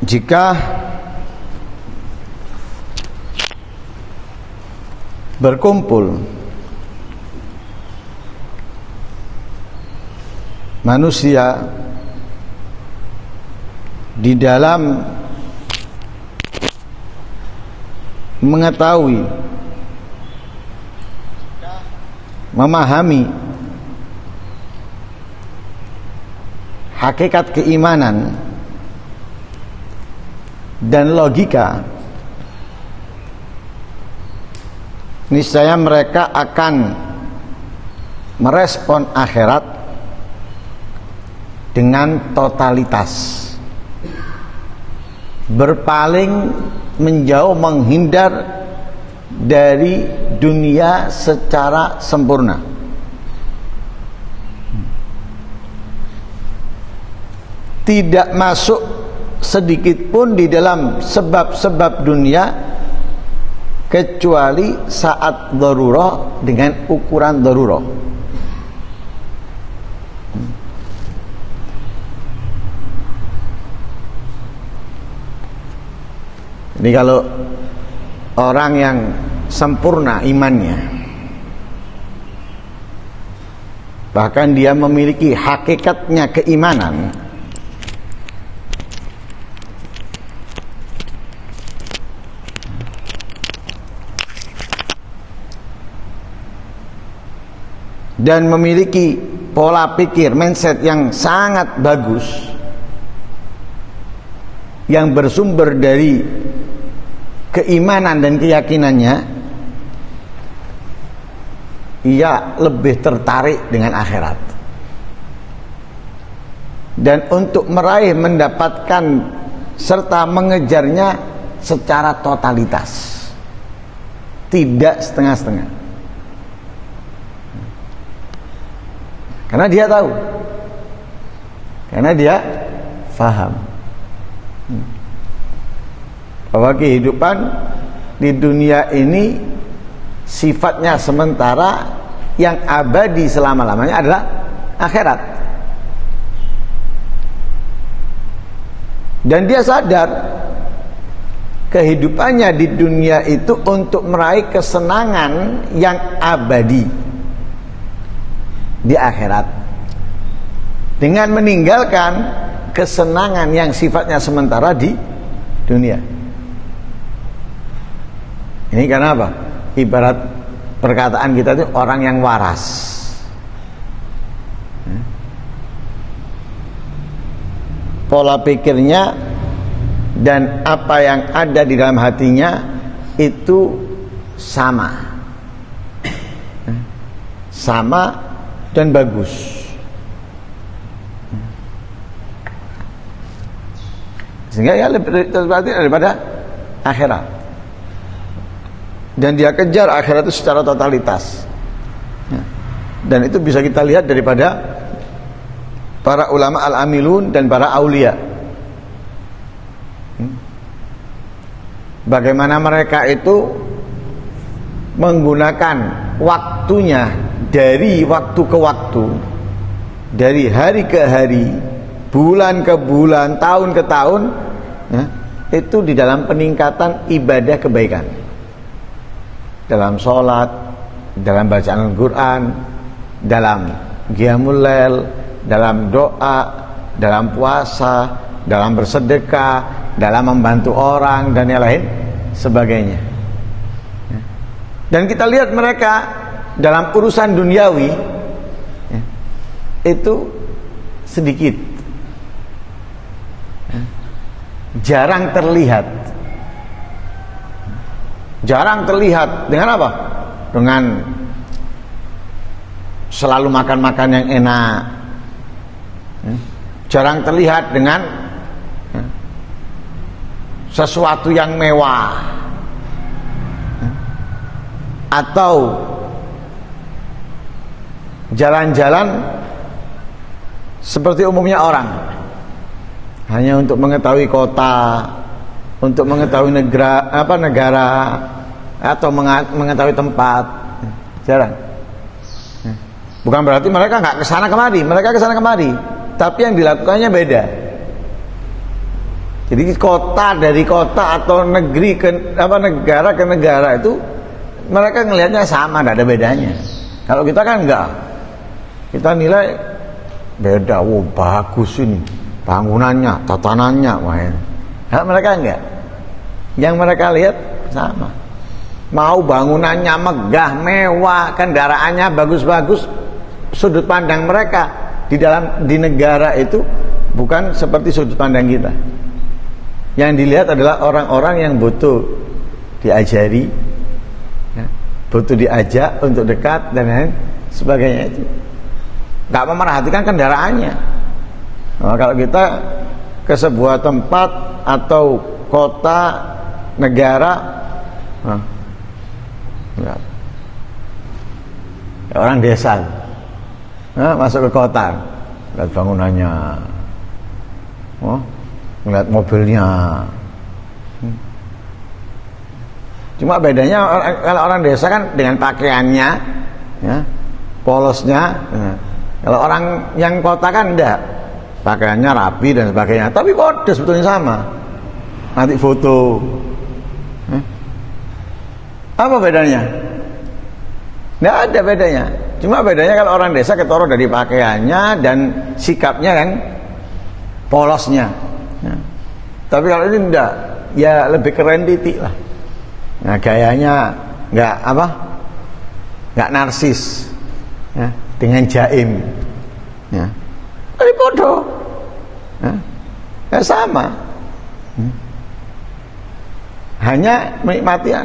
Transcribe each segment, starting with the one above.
Jika berkumpul manusia di dalam mengetahui, memahami hakikat keimanan dan logika, niscaya mereka akan merespon akhirat dengan totalitas, berpaling menjauh, menghindar dari dunia secara sempurna. Tidak masuk sedikit pun di dalam sebab-sebab dunia kecuali saat darurah dengan ukuran darurah. Jadi kalau orang yang sempurna imannya, bahkan dia memiliki hakikatnya keimanan, dan memiliki pola pikir, mindset yang sangat bagus, yang bersumber dari keimanan dan keyakinannya, ia lebih tertarik dengan akhirat. Dan untuk meraih, mendapatkan serta mengejarnya secara totalitas, tidak setengah-setengah. Karena dia tahu, karena dia faham bahwa kehidupan di dunia ini sifatnya sementara, yang abadi selama-lamanya adalah akhirat. Dan dia sadar kehidupannya di dunia itu untuk meraih kesenangan yang abadi di akhirat, dengan meninggalkan kesenangan yang sifatnya sementara di dunia. Ini karena apa? Ibarat perkataan kita itu orang yang waras. Pola pikirnya dan apa yang ada di dalam hatinya itu sama dan bagus, sehingga ya lebih terhati daripada akhirat. Dan dia kejar akhirat itu secara totalitas. Dan itu bisa kita lihat daripada para ulama al-amilun dan para aulia. Bagaimana mereka itu menggunakan waktunya dari waktu ke waktu, dari hari ke hari, bulan ke bulan, tahun ke tahun, ya, itu di dalam peningkatan ibadah kebaikan, dalam sholat, dalam bacaan Al-Quran, dalam qiyamul lail, dalam doa, dalam puasa, dalam bersedekah, dalam membantu orang dan yang lain sebagainya. Dan kita lihat mereka dalam urusan duniawi itu sedikit, jarang terlihat. Jarang terlihat dengan apa? Dengan selalu makan-makan yang enak. Jarang terlihat dengan sesuatu yang mewah, atau jalan-jalan seperti umumnya orang, hanya untuk mengetahui kota, untuk mengetahui negara atau mengetahui tempat. Jarang. Bukan berarti mereka nggak kesana kemari, mereka kesana kemari, tapi yang dilakukannya beda. Jadi kota dari kota atau negeri ke negara ke negara itu mereka ngelihatnya sama, tidak ada bedanya. Kalau kita kan enggak, kita nilai beda. Oh, bagus ini bangunannya, tatanannya, Kalau mereka enggak, yang mereka lihat sama. Mau bangunannya megah, mewah, kendaraannya bagus-bagus, sudut pandang mereka di negara itu bukan seperti sudut pandang kita. Yang dilihat adalah orang-orang yang butuh diajari, ya, butuh diajak untuk dekat dan lain sebagainya itu. Nggak memerhatikan kendaraannya. Nah, kalau kita ke sebuah tempat atau kota, negara, orang desa, masuk ke kota, lihat bangunannya, ngeliat mobilnya. Cuma bedanya kalau orang desa kan dengan pakaiannya, ya, polosnya. Kalau orang yang kota kan enggak, pakaiannya rapi dan sebagainya. Tapi kode sebetulnya sama. Nanti foto. Apa bedanya? Enggak ada bedanya. Cuma bedanya kalau orang desa ketoro dari pakaiannya dan sikapnya kan, polosnya. Ya. Tapi kalau ini enggak, ya lebih keren titik lah. Nah, gayanya enggak narsis, ya, dengan jaim, ya. Tapi bodoh, ya sama, hanya menikmati. Ya.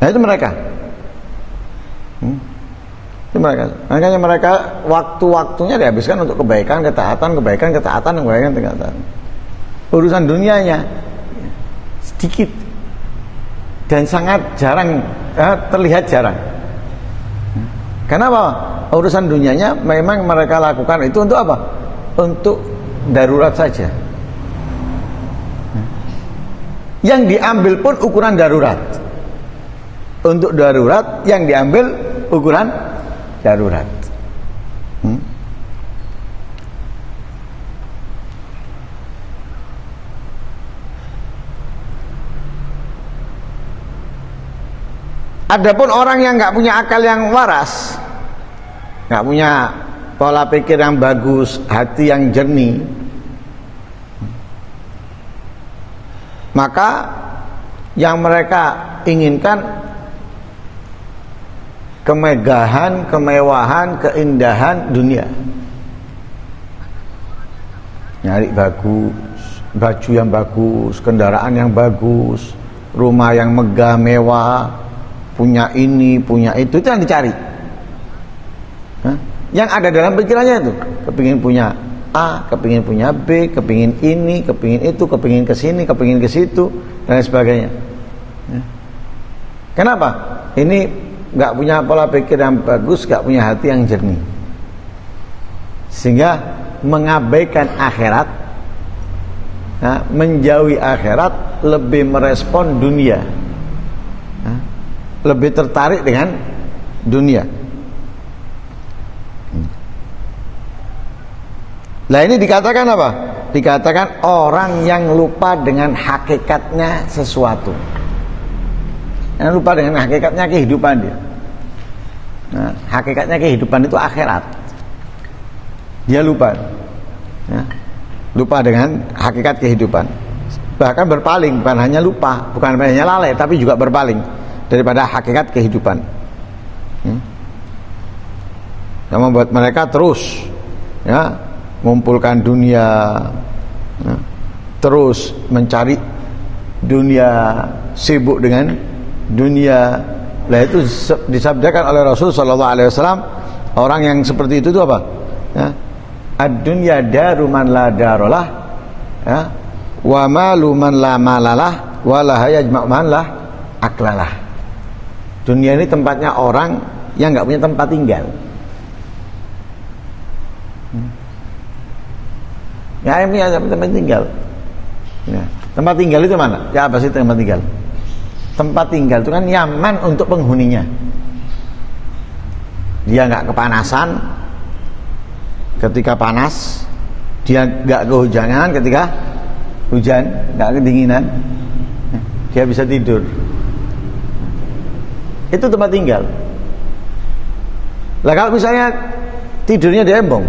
Nah, itu mereka. Itu mereka. Makanya mereka waktu-waktunya dihabiskan untuk kebaikan, ketaatan, ketaatan. Urusan dunianya sedikit dan sangat jarang, terlihat jarang. Kenapa? Urusan dunianya memang mereka lakukan itu untuk apa? Untuk darurat saja. Yang diambil pun ukuran darurat. Untuk darurat yang diambil ukuran darurat. Adapun orang yang nggak punya akal yang waras, nggak punya pola pikir yang bagus, hati yang jernih, maka yang mereka inginkan kemegahan, kemewahan, keindahan dunia. Nyari bagus, baju yang bagus, kendaraan yang bagus, rumah yang megah, mewah, punya ini, punya itu yang dicari. Yang ada dalam pikirannya itu, kepingin punya A, kepingin punya B, kepingin ini, kepingin itu, kepingin kesini, kepingin ke situ, dan lain sebagainya. Kenapa? Ini nggak punya pola pikir yang bagus, nggak punya hati yang jernih, sehingga mengabaikan akhirat, menjauhi akhirat, lebih merespon dunia, lebih tertarik dengan dunia. Nah, ini dikatakan apa? Dikatakan orang yang lupa dengan hakikatnya sesuatu, yang lupa dengan hakikatnya kehidupan dia. Nah, hakikatnya kehidupan itu akhirat. Dia lupa, ya, lupa dengan hakikat kehidupan. Bahkan berpaling, bukan hanya lupa, bukan hanya lalai, tapi juga berpaling daripada hakikat kehidupan. Yang membuat mereka terus, ya, mengumpulkan dunia, ya, terus mencari dunia, sibuk dengan dunia. Nah, itu disabdakan oleh Rasul sallallahu alaihi wasallam, orang yang seperti itu apa? Ya, ad-dunya daru man la darolah, ya, wa malu man la malalah, wa la yajma' man la aklalah. Dunia ini tempatnya orang yang enggak punya tempat tinggal. Ya, ini ada tempat tinggal. Ya. Tempat tinggal itu mana? Ya, apa sih tempat tinggal? Tempat tinggal itu kan nyaman untuk penghuninya. Dia nggak kepanasan ketika panas, dia nggak kehujanan ketika hujan, nggak kedinginan, dia bisa tidur. Itu tempat tinggal. Lah kalau misalnya tidurnya di embong,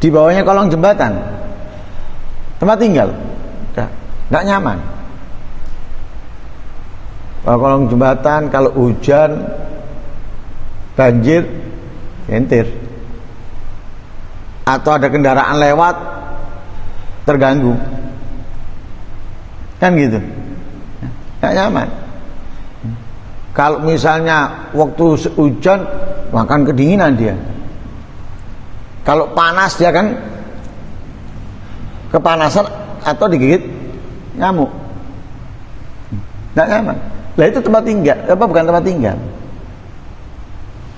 di bawahnya kolong jembatan, tempat tinggal nggak nyaman. Kalau kolong jembatan, kalau hujan, banjir, entir. Atau ada kendaraan lewat, terganggu. Kan gitu. Nggak nyaman. Kalau misalnya waktu hujan, makan kedinginan dia. Kalau panas dia kan kepanasan atau digigit nyamuk. Nggak nyaman. Lah itu tempat tinggal, apa bukan tempat tinggal?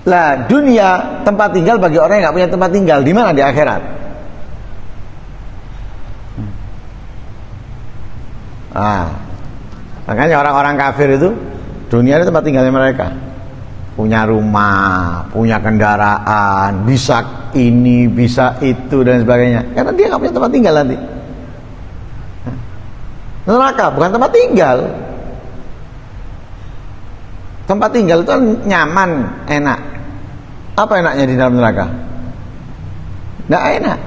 Lah dunia tempat tinggal bagi orang yang nggak punya tempat tinggal. Di mana? Di akhirat. Makanya orang-orang kafir itu dunia itu tempat tinggalnya mereka. Punya rumah, punya kendaraan, bisa ini, bisa itu dan sebagainya. Karena dia nggak punya tempat tinggal nanti. Neraka bukan tempat tinggal. Tempat tinggal itu nyaman, enak. Apa enaknya di dalam neraka? Nggak enak.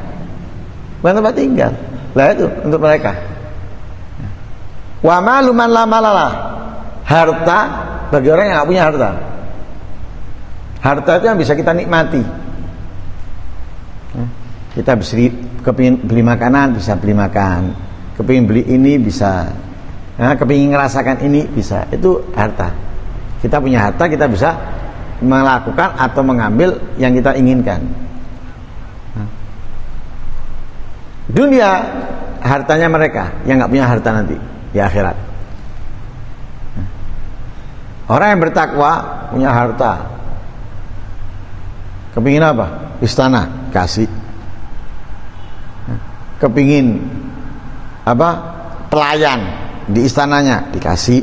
Bukan tempat tinggal. Lah itu untuk mereka. Wa maluman la malala. Harta bagi orang yang nggak punya harta. Harta itu yang bisa kita nikmati. Kita kepingin beli makanan, bisa beli makan. Kepingin beli ini bisa. Kepingin ngerasakan ini bisa. Itu harta. Kita punya harta, kita bisa melakukan atau mengambil yang kita inginkan. Dunia hartanya mereka yang nggak punya harta nanti di akhirat. Orang yang bertakwa punya harta. Kepingin apa? Istana, kasih. Kepingin apa? Pelayan di istananya, dikasih.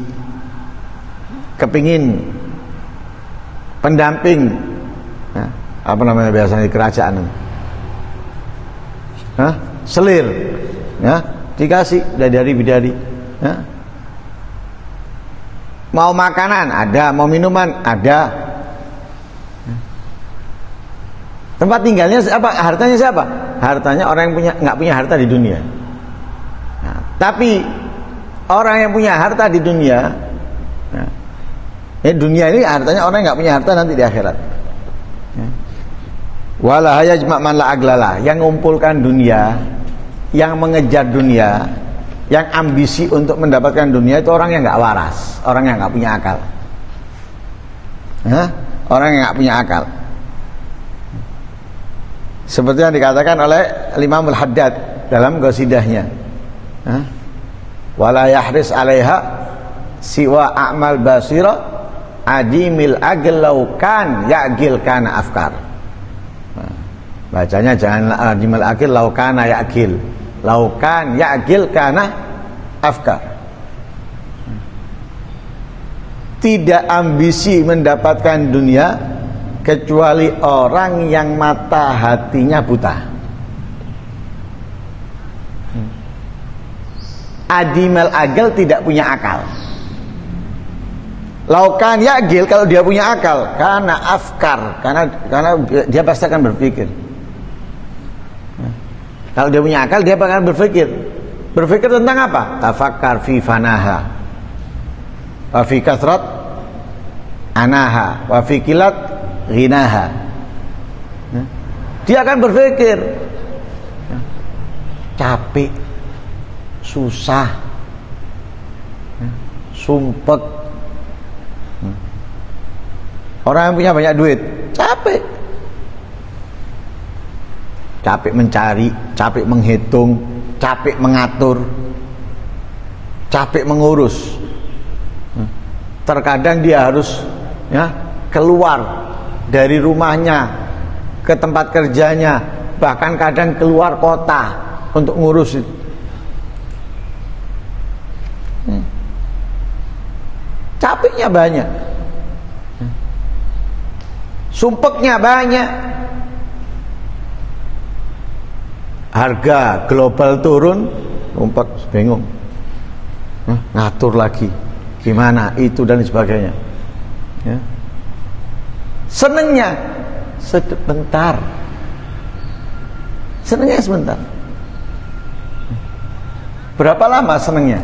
Kepingin pendamping, apa namanya biasanya di kerajaan, selir, dikasih dari bidadari. Mau makanan ada, mau minuman ada. Tempat tinggalnya siapa? Hartanya siapa? Hartanya orang yang nggak punya harta di dunia. Tapi orang yang punya harta di dunia, dunia ini hartanya orang yang nggak punya harta nanti di akhirat. Wala yajma' man la aglala, yang mengumpulkan dunia, yang mengejar dunia, yang ambisi untuk mendapatkan dunia itu orang yang nggak waras, orang yang nggak punya akal. Orang yang nggak punya akal. Seperti yang dikatakan oleh Imam Al-Haddad dalam qasidahnya. Wala yahris 'alaiha siwa a'mal basira adimil agil laukan ya'gil kana afkar. Bacanya jangan adimil agil laukana ya'gil, laukan ya'gil kana afkar. Tidak ambisi mendapatkan dunia kecuali orang yang mata hatinya buta. Adimal agil tidak punya akal. Laukan ya'gil, kalau dia punya akal, karena afkar, karena dia pasti akan berpikir. Kalau dia punya akal, dia akan berpikir. Berpikir tentang apa? Tafakkar fi fanaha, wa fi kathrat anaha, wa fi kilat ghinaha. Dia akan berpikir, capek, susah, sumpek. Orang yang punya banyak duit capek mencari, capek menghitung, capek mengatur, capek mengurus. Terkadang dia harus keluar dari rumahnya ke tempat kerjanya, bahkan kadang keluar kota untuk ngurus itu. Capeknya banyak, sumpeknya banyak. harga global turun, lompat bingung, ngatur lagi gimana itu dan sebagainya. Ya. Senengnya sebentar, senengnya sebentar. Berapa lama senengnya?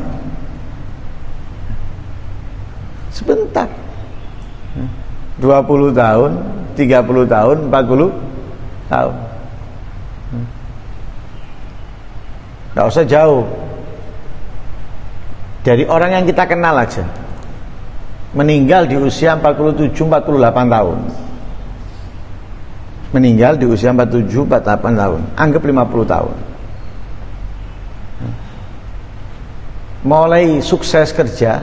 Sebentar. 20 tahun, 30 tahun, 40 tahun. Gak usah jauh. Dari orang yang kita kenal aja, meninggal di usia 47-48 tahun. Meninggal di usia 47-48 tahun. Anggap 50 tahun. Mulai sukses kerja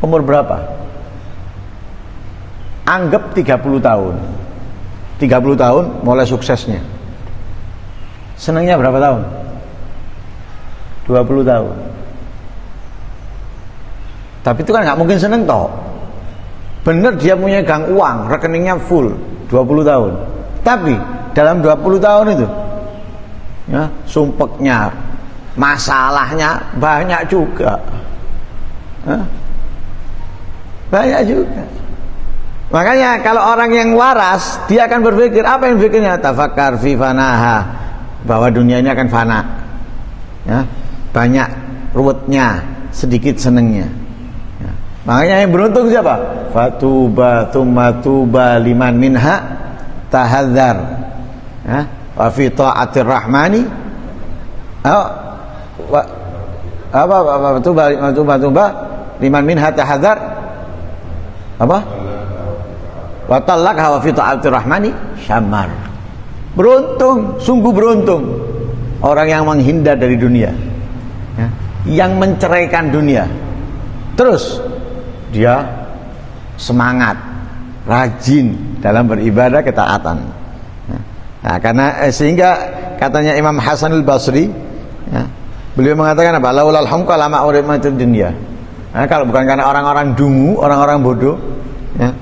umur berapa? Anggap 30 tahun. 30 tahun mulai suksesnya. Senangnya berapa tahun? 20 tahun. Tapi itu kan gak mungkin seneng toh. Bener dia punya gang uang, rekeningnya full 20 tahun. Tapi dalam 20 tahun itu ya, sumpeknya, masalahnya banyak juga. Banyak juga. Makanya kalau orang yang waras, dia akan berpikir, apa yang berpikirnya? Tafakkar fi fanaha, bahwa dunia ini akan fana. Ya, banyak ruwetnya, sedikit senengnya. Ya. Makanya yang beruntung siapa? Fatuba tsumma tuba liman minha tahadzar. Ya, wa fi ta'atir rahmani. Tuba liman minha tahadzar. Apa? Wa talaqha wa fi ta'atir rahmani syamar. Beruntung, sungguh beruntung orang yang menghindar dari dunia, ya, yang menceraikan dunia. Terus dia semangat, rajin dalam beribadah ketaatan. Nah, karena sehingga katanya Imam Hasan al-Basri, ya, beliau mengatakan apa? Laulal hamqa lama urimatud dunya. Nah, kalau bukan karena orang-orang dungu, orang-orang bodoh, ya,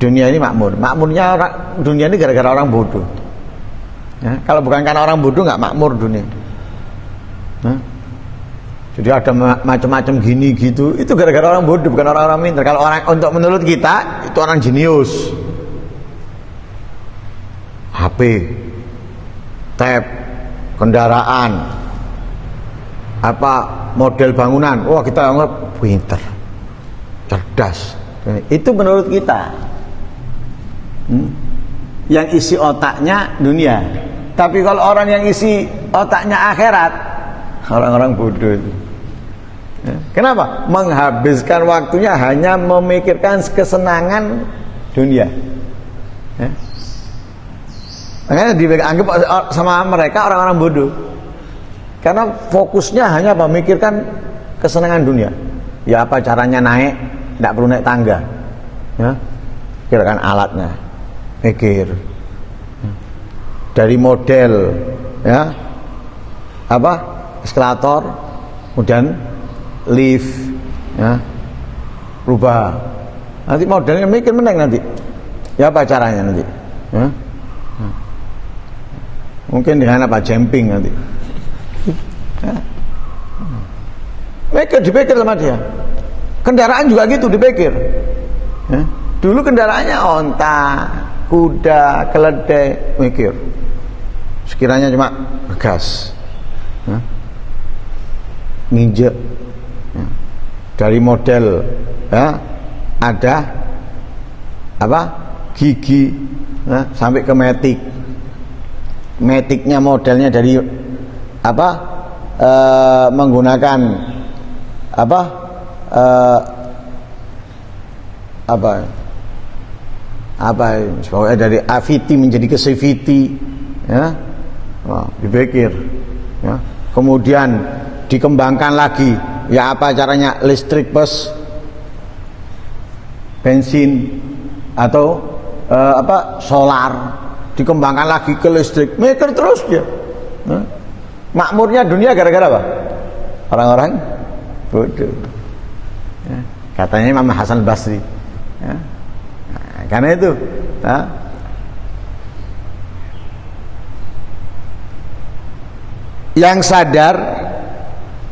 dunia ini makmur. Makmurnya orang dunia ini gara-gara orang bodoh. Ya, kalau bukan karena orang bodoh nggak makmur dunia. Nah, jadi ada macam-macam gini gitu. Itu gara-gara orang bodoh, bukan orang-orang pintar. Kalau orang untuk menurut kita itu orang jenius. HP, tab, kendaraan, apa model bangunan. Wah, kita anggap pintar, cerdas. Itu menurut kita. Yang isi otaknya dunia. Tapi kalau orang yang isi otaknya akhirat, orang-orang bodoh itu. Ya. Kenapa? Menghabiskan waktunya hanya memikirkan kesenangan dunia. Ya. Makanya dianggap sama mereka orang-orang bodoh. Karena fokusnya hanya memikirkan kesenangan dunia. Ya, apa caranya naik? Tidak perlu naik tangga. Ya. Kirakan alatnya. Mikir dari model, ya, apa, eskalator, kemudian lift, ya, rubah. Nanti modelnya mikir meneng nanti. Ya, apa caranya nanti? Ya? Mungkin dengan apa, jumping nanti. Ya. Dipikir sama dia. Kendaraan juga gitu dipikir. Ya. Dulu kendaraannya onta, kuda, keledai, mikir. Sekiranya cuma gas, ya, nginjek, ya. Dari model, ya, ada apa, gigi, ya, sampai ke metik. Metiknya modelnya dari apa, menggunakan apa, pokoknya dari AVT menjadi ke CVT, ya. Wah, dipikir, ya. Kemudian dikembangkan lagi, ya, apa caranya listrik bus, bensin atau apa, solar, dikembangkan lagi ke listrik, mikir terus dia. Ya. Makmurnya dunia gara-gara apa? Orang-orang bodoh. Ya. Katanya Imam Hasan al-Basri, ya. Karena itu, yang sadar,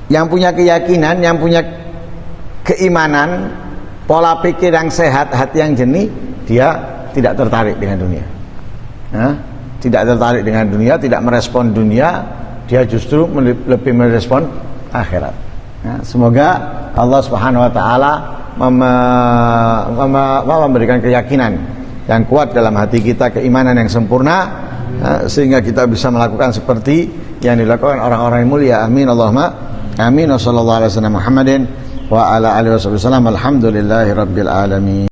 yang punya keyakinan, yang punya keimanan, pola pikir yang sehat, hati yang jernih, dia tidak tertarik dengan dunia. Tidak tertarik dengan dunia, tidak merespon dunia, dia justru lebih merespon akhirat. Semoga Allah Subhanahu wa taala memberikan keyakinan yang kuat dalam hati kita, keimanan yang sempurna, sehingga kita bisa melakukan seperti yang dilakukan orang-orang yang mulia. Amin Allahumma amin. Wassallallahu alaihi wasallam Muhammadin wa ala alihi wasallam. Alhamdulillahirabbil alamin.